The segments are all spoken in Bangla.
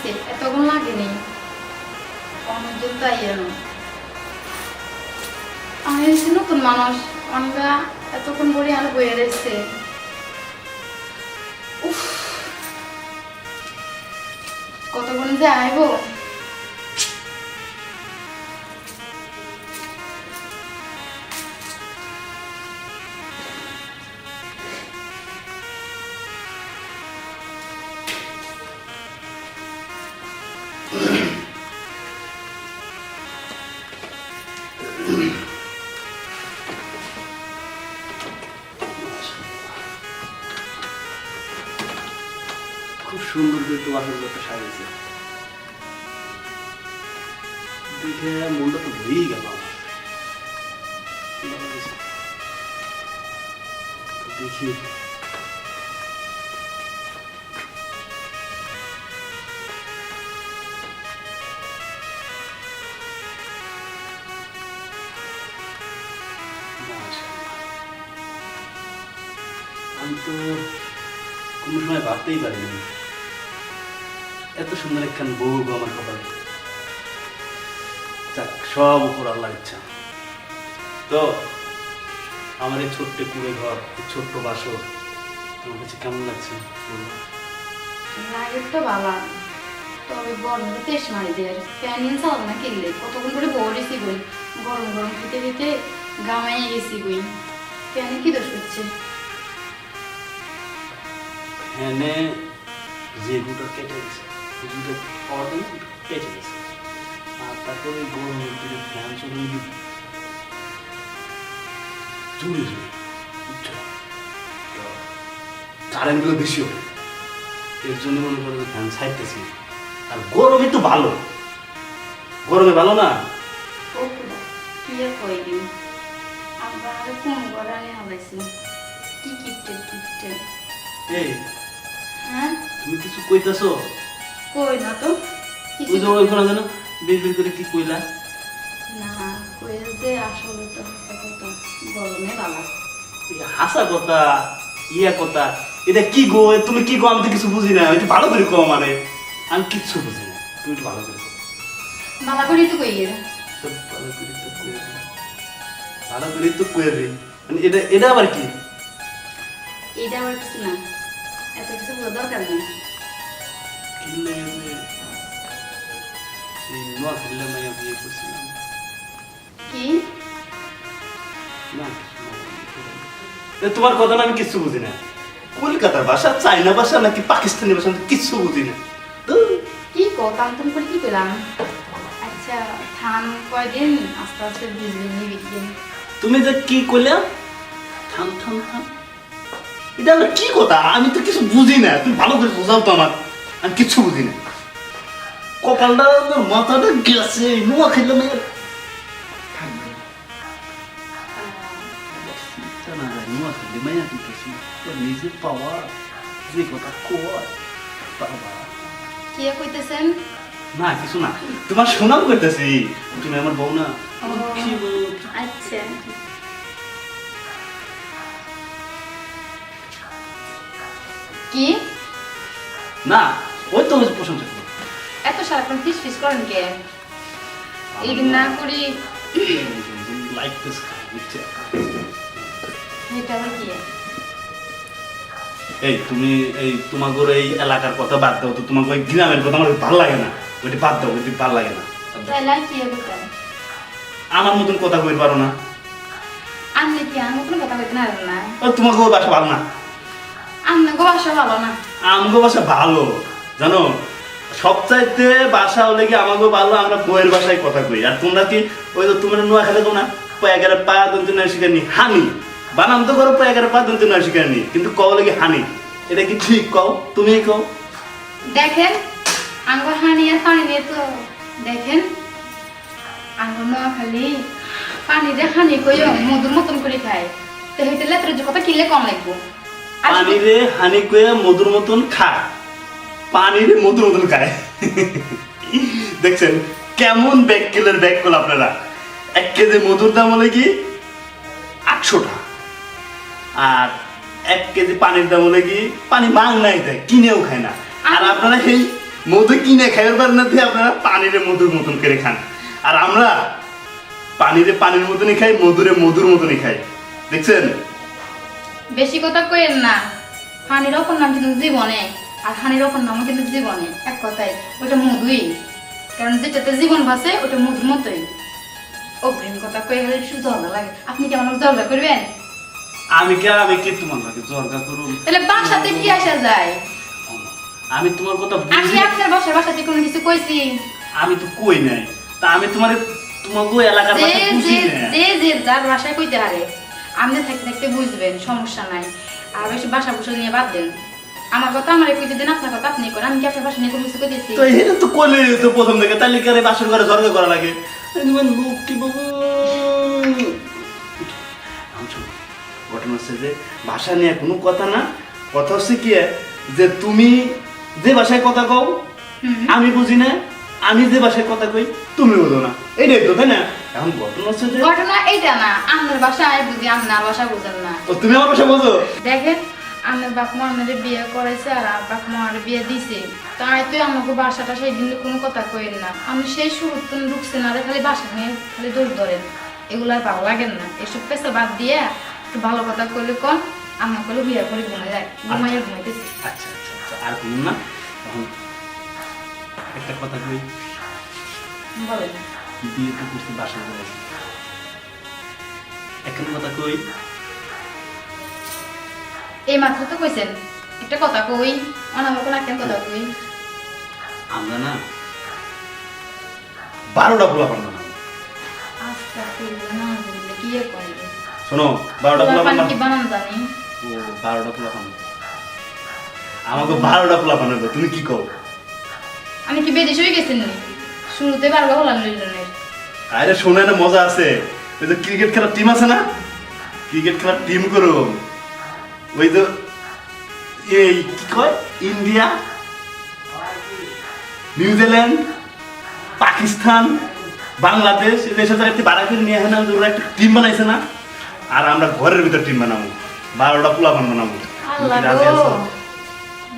আইছে এতক্ষণ লাগেনি অনেকজন তাই এলো আমি এসেছি নতুন মানুষ অনেকা এতক্ষণ করে আর বয়ে রয়েছে উফ কতক্ষণ যে আইব খুব সুন্দর করে একটু বাসন করতে সাজিয়েছে দেখে মনটা তো ভরেই গেল আমার দেখি আমি তো কোনো সময় ভাবতেই পারিনি এত সুন্দর একখান বউ গো আমার কপালে যাক সব উপর আল্লাহর ইচ্ছা তো আমার এই ছোট্ট কুড়ে ঘর এই ছোট্ট বাসর তোমার কাছে কেমন লাগছে লাগে তো বাবা তবে গরমে তেস মারি দেয় ফ্যান ইন চালাবো না কিনলে কতক্ষণ করে বড়েছি বই গরম গরম খেতে খেতে গামাইয়ে গেছি বই ফ্যানে কি দোষ করছে ফ্যানে যে গুটা কেটে গেছে গুটা অর্ডার কেটে গেছে আর তারপরে গরমের দিকে ফ্যান চলে জুড়ে জুড়ে কারেন্টগুলো বেশি হবে এর জন্য মনে করো যে ফ্যান ছাইতেছি আর গরমে তো ভালো গরমে ভালো না ও খুদা কি আর কই দিন আবার কোন গড়ানে হলাইছি কি কিপটে কিপটে এই হ্যাঁ তুমি কিছু কইতাছো কই না তো ওই যে ওইখানে জানো বের বের করে কি কইলা না কই যে আসলে তো কথা গরমে বাবা এই হাসা কথা ইয়া কথা এটা কি গো তুমি কি গো আমি তো কিছু বুঝি না একটু ভালো করে কও মানে আমি কিচ্ছু বুঝি না তুমি একটু ভালো করে কও বালা করি তো কই এর তো ভালো করে তো কই ভালো করে তো কই রে মানে এটা এটা আবার কি এটা আমার কিছু না এত কিছু বোঝা দরকার নেই কি লাগে এই নোয়া খেললে মাইয়া বিয়ে করছিলাম কি না তোমার কথা না আমি কিচ্ছু বুঝি না কলকাতার ভাষা চাইনা ভাষা নাকি পাকিস্তানি ভাষা কিচ্ছু বুঝি না তো কি কো তামতাম করে কি পেলাম আচ্ছা থান কয়দিন আস্তে আস্তে বুঝবেন নিবিদিন তুমি যে কি কইলা থাম থাম থাম এটা আবার কি কথা আমি তো কিছু বুঝি না তুমি ভালো করে বোঝাও তো আমার আমি কিচ্ছু বুঝি না কপালটা মাথাটা গেছে নোয়া খেললাম নিজের পাওয়া যে কথা কয় বাবা কি কইতেছেন না কিছু না তোমার সুনাম করতেছি তুমি আমার বউ না ও, কি বউ? আচ্ছা কি না ওই তো প্রশংসা করো এত সারাক্ষণ ফিস ফিস করেন কে এইদিন না করি লাইক দিস এটা আবার কি এই তুমি এই তোমাকে এই এলাকার কথা বাদ দাও তো তোমাকে ওই গ্রামের কথা আমার ভালো লাগে না ওইটি বাদ দাও ওইটি ভালো লাগে না তাইলে কি বলতেন আমার মতন কথা কইতে পারো না আপনি কি আমার কোনো কথা কইতে না না ও তোমাকে ওই ভাষা ভালো না আপনি গো বাসা ভালো না আমগো ভাষা ভালো জানো সবচাইতে ভাষা হলে কি আমাকে ভালো আমরা বইয়ের ভাষায় কথা কই আর তোমরা কি ওই তো তোমরা নোয়া খেলে না পয়াগারে পা দন্তি নয় শিকারনি হানি বানাম তো করো পয়াগারে পা দন্তি নয় শিকারনি কিন্তু কও লাগে হানি এটা কি ঠিক কও তুমি কও দেখেন আঙ্গুর হানি আর পানি নিয়ে তো দেখেন আঙ্গুর না খালি পানি দিয়ে হানি কইও মধুর মতন করে খায় তো হেঁটে লেত্রে যে কথা কিনলে কম লাগবো পানি রে হানি কয়ে মধুর মতন খায় পানি রে মধুর মতন খায় দেখছেন কেমন ব্যাগ কিলোর ব্যাগ করল আপনারা 1 কেজি মধুর দাম হলে কি 800 টাকা আর 1 কেজি পানির দাম হলে কি পানি বাংলায় দেয় কিনেও খায় না আর আপনারা এই মধু কিনে খাইবার পারেন না দিয়ে আপনারা পানিরে মধুর মতন করে খান, আর আমরা পানিরে পানির মতনই খাই, মধুরে মধুর মতনই খাই। দেখছেন? বেশি কথা কইেন না। হানির অপর নাম কিন্তু জীবনে, আর হানির অপর নামও কিন্তু জীবনে, এক কথায় ওটা মধুই। কারণ যেটাতে জীবন ভাসে ওটা মধুর মতোই। অগ্রিম কথা কয়ে গেলে শুধু ঝগড়া লাগে। আপনি কি আমার ঝগড়া করবেন? আমি কি তোমার লাগে জর্গা করুন? তাহলে বাসাতে কি আসা যায়? আমি তোমার কথা আমি বুঝি। আপনার বাসাতে কোনো কিছু কইছি? আমি তো কই নাই, তা আমি তোমাকে এলাকার ভাষা বুঝি না। যে যার ভাষায় কইতে পারে, আপনি থাকতে থাকতে বুঝবেন, সমস্যা নাই। আর বেশি বাসা বুসা নিয়ে বাদ দেন। আমার কথা আমার কইতে দেন, আপনার কথা আপনি করেন। আমি কি আপনার ভাষা নিয়ে কোনো কিছু কইতেছি? তো এটা তো কইলে তো প্রথম থেকে, তাহলে কি আরে বাসর ঘরে জর্গা করা লাগে? লোক কি বাবু, ঘটনা হচ্ছে যে ভাষা নিয়ে কোনো কথা না, কথা হচ্ছে কি যে তুমি যে ভাষায় কথা কও আমি বুঝি না, আমি যে ভাষায় কথা কই তুমি বুঝো না, এইটাই তো, তাই না? এখন ঘটনা হচ্ছে যে ঘটনা এইটা না, আপনার ভাষা আমি বুঝি, আপনার ভাষা বুঝেন না। তো তুমি আমার ভাষা বোঝো? দেখেন, আমার বাপ মা আমাদের বিয়ে করেছে আর বাপ মা আমার বিয়ে দিছে, তাই তো আমাকে বাসাটা সেই দিন কোনো কথা কইেন না। আমি সেই শুরু ঢুকছে না, খালি বাসা নিয়ে খালি দৌড় ধরেন, এগুলো আর ভালো লাগেন না। এসব পেশা বাদ দিয়ে একটু ভালো কথা কইলে কন, আমার কইলে বিয়ে করে ঘুমাই যায়, ঘুমাইয়া ঘুমাইতেছি। আচ্ছা আচ্ছা আচ্ছা, আর বলুন না। এখন একটা কথা কই, বলেন। বিয়ে তো করতে বাসা করে এখন কথা কই, এই মাত্র তো কইছেন একটা কথা কই, অনাবার কোন একটা কথা কই। আমরা না 12টা পোলা পান না। আচ্ছা কইলে না বললে কি আর করবে? শোনো, 12টা পোলা পান কি বানান জানি? ও 12টা পোলা পান, আমাকে 12টা পোলা পান হবে, তুমি কি কও? আমি কি বেদিস হয়ে গেছেন নি? শুরুতে বারবার হলাম লিজনের। আরে শোনে না, মজা আছে। ওই যে ক্রিকেট খেলার টিম আছে না, ক্রিকেট খেলার টিম করো, ওই তো এই কি কয়, ইন্ডিয়া, নিউজিল্যান্ড, পাকিস্তান, বাংলাদেশ, এই দেশের একটা বাড়া করে নিয়ে আসে না, ওরা একটা টিম বানাইছে না, আর আমরা ঘরের ভিতর টিম বানাবো, 12টা পোলাপান বানাবো। আল্লাহ তুমি কি রাজি গো, আছো?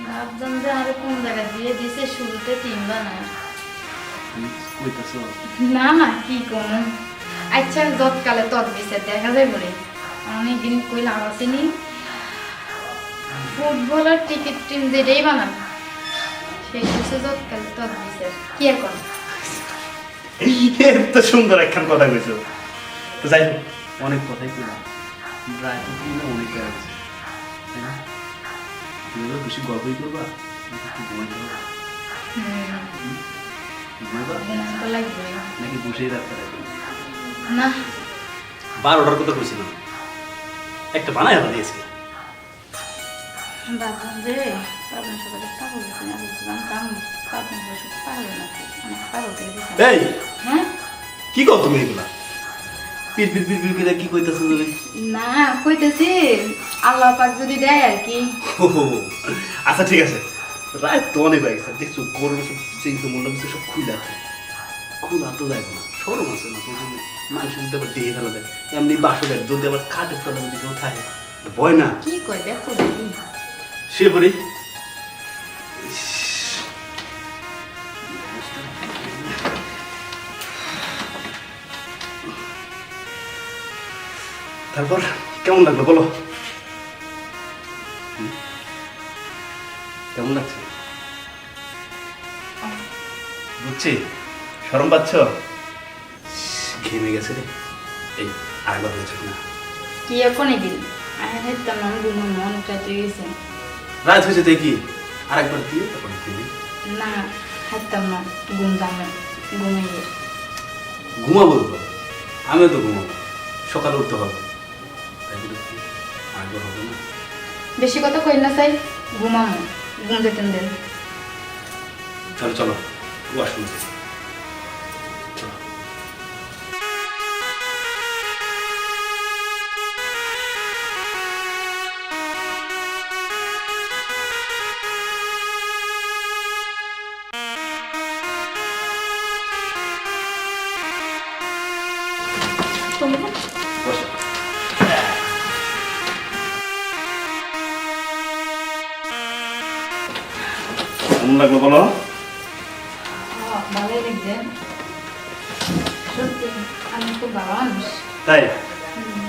ভাবছেন যে আরে কোন জায়গা দিয়ে দিছে শুরুতে টিম বানায়। তুমি কইতাছো? না না, কি কোন, আচ্ছা যতকালে তত দিছে দেখা যায় বলে অনেকদিন কইলাম আসেনি। ফুটবলের টিকিট টিম যেটাই বানান সেই কিছু যতকালে তত দিছে, কি আর কোন। এই তো সুন্দর একখান কথা কইছো। তো যাই হোক, অনেক কথাই কইলাম, প্রায় অনেক হয়ে গেছে, তাই না? তুমি বেশি গল্পই করবা, একটু ঘুমাইতে হবে। ঘুমাইবা ঘুমাতে লাগবে নাকি বসেই রাখতে লাগবে? না, 12টার কথা কইছিলাম, একটা বানায় হবে দিয়েছি। ভাবলাম যে আপনার সবাই পাগল হচ্ছে না, বলছিলাম কাম আপনার সবাই পাগল নাকি, অনেক পাগল থেকে দিচ্ছে। এই হ্যাঁ কি কও তুমি এগুলা? পিট পিট পিট পিট করে কি কইতাছো তুমি? না কইতেছি আল্লাহ পাক যদি দেয় আর কি। আচ্ছা ঠিক আছে, রাত তো অনেক হয়ে গেছে, দেখছো গরমে সব চেঞ্জ, মনটা কিছু সব খুলা তো যাইব না, সরম আছে না তোর জন্য, মানুষের যদি আবার দিয়ে ফেলা দেয়, এমনি বাসো দেয়, যদি আবার খাটের তলা যদি কেউ থাকে, ভয় না? কি কই দেখো দেখি। শুয়ে পড়ি। তারপর কেমন লাগলো বলো? কেমন লাগছে? বুঝছি, শরম পাচ্ছ, ঘেমে গেছে রে। এই আরেকবার হয়েছে না? কি এখন দিন আমি হেঁটতাম না, গুলো মন চাইতে গেছে। রাত হয়েছে তাই কি আরেকবার দিয়ে তারপর ঘুমি? না হাঁটতাম না, ঘুম দামে ঘুমিয়ে। ঘুমাবো তো, আমিও তো ঘুমাবো, সকালে উঠতে হবে, তাই বলে কি আরেকবার হবে না? বেশি কথা কই না চাই, ঘুমামো, ঘুম যেতেন দেন। চলো চলো, ওয়াশরুমে যাই। বসো। কেমন লাগলো বলো? ভালোই লাগছে সত্যি আমি খুব ভালো মানুষ তাই হুম।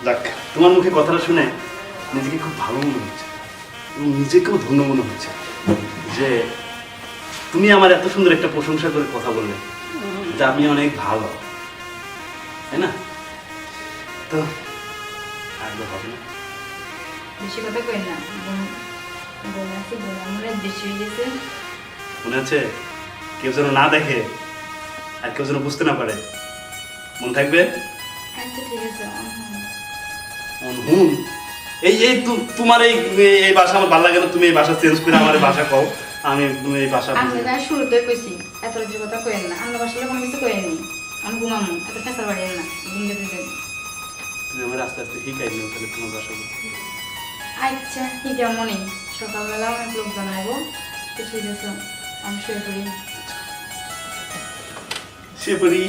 যাক, তোমার মুখে কথাটা শুনে নিজেকে খুব ভালো মনে হচ্ছে এবং নিজেকেও ধন্য মনে হচ্ছে যে তুমি আমার এত সুন্দর একটা প্রশংসা করে কথা বললে, যে আমি অনেক ভালো, তাই না? তো আর তো হবে না। বেশি কথা কই না বোন আছে বোন আমার বেশি হয়ে গেছে মনে আছে? কেউ যেন না দেখে আর কেউ যেন বুঝতে না পারে, মন থাকবে? আচ্ছা ঠিক আছে হুম, এই এই তোমার এই এই ভাষা আমার ভালো লাগে না, তুমি এই ভাষা চেঞ্জ করে আমার এই ভাষা কও, আমি তুমি এই ভাষা আমি না শুরুতে কইছি এত যে কথা কইেন না আমরা বাসালে কোনো কিছু কইেননি আমি ঘুমামু এত ফেসার বাড়িয়েন না ঘুম যেতে দেন তুমি আমার আস্তে আস্তে শিখাই দিও তাহলে তোমার ভাষা আচ্ছা ঠিক আছে মনে সকালবেলা অনেক লোক জানাইবো তো ঠিক আছে আমি শুয়ে পড়ি সে পড়ি।